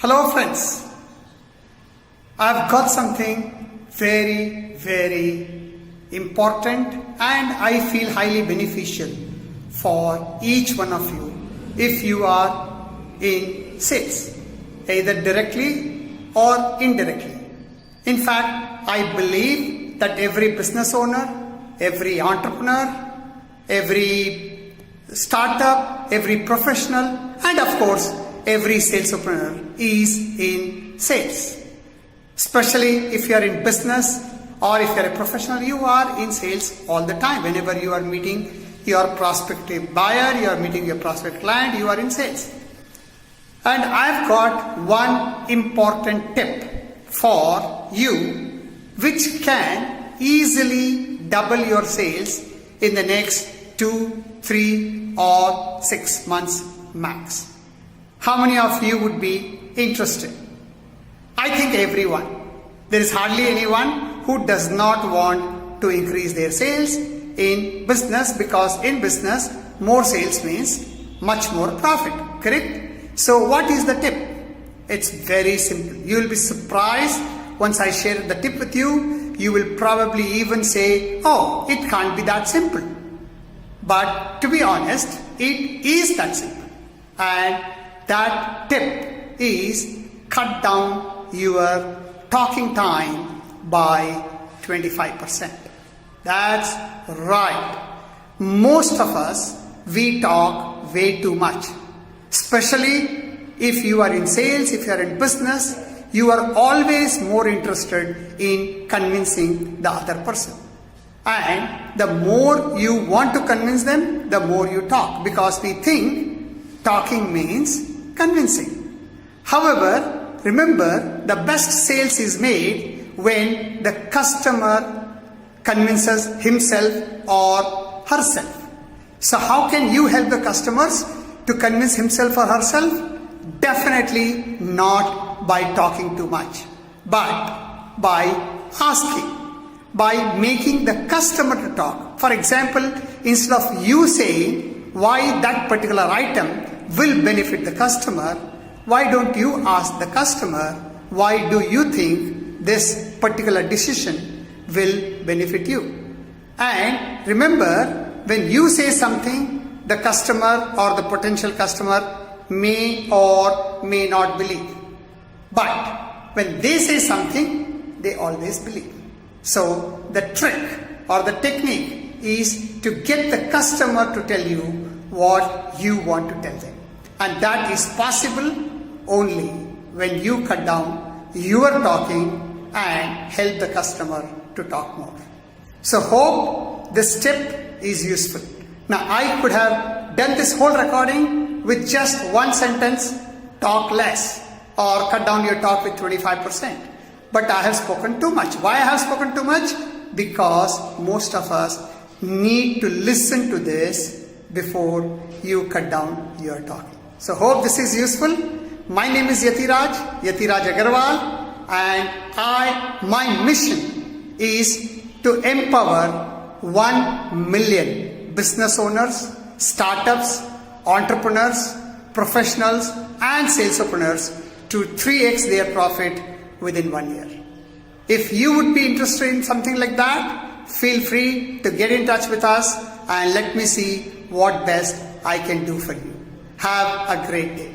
Hello friends, I've got something very important and I feel highly beneficial for each one of you if you are in sales, either directly or indirectly. In fact, I believe that every business owner, every entrepreneur, every startup, every professional, and of course, every salesperson is in sales. Especially if you are in business or if you are a professional, you are in sales all the time. Whenever you are meeting your prospective buyer, you are meeting your prospect client, you are in sales. And I've got one important tip for you which can easily double your sales in the next 2, 3 or 6 months max. How many of you would be interested? I think everyone. There is hardly anyone who does not want to increase their sales in business, because in business more sales means much more profit, correct? So what is the tip? It's very simple. You will be surprised once I share the tip with you. You will probably even say, oh, it can't be that simple. But to be honest, it is that simple. And that tip is cut down your talking time by 25%. That's right. Most of us, we talk way too much. Especially if you are in sales, if you are in business, you are always more interested in convincing the other person. And the more you want to convince them, the more you talk, because we think talking means convincing. However, remember, the best sales is made when the customer convinces himself or herself. So how can you help the customers to convince himself or herself? Definitely not by talking too much, but by asking, by making the customer to talk. For example, instead of you saying why that particular item will benefit the customer, why don't you ask the customer, why do you think this particular decision will benefit you? And remember, when you say something, the customer or the potential customer may or may not believe. But when they say something, they always believe. So the trick or the technique is to get the customer to tell you what you want to tell them. And that is possible only when you cut down your talking and help the customer to talk more. So hope this tip is useful. Now I could have done this whole recording with just one sentence, talk less, or cut down your talk with 25%. But I have spoken too much. Why I have spoken too much? Because most of us need to listen to this before you cut down your talking. So hope this is useful. My name is Yatiraj Agarwal, and my mission is to empower 1 million business owners, startups, entrepreneurs, professionals and salespeople to 3x their profit within 1 year. If you would be interested in something like that, feel free to get in touch with us and let me see what best I can do for you. Have a great day.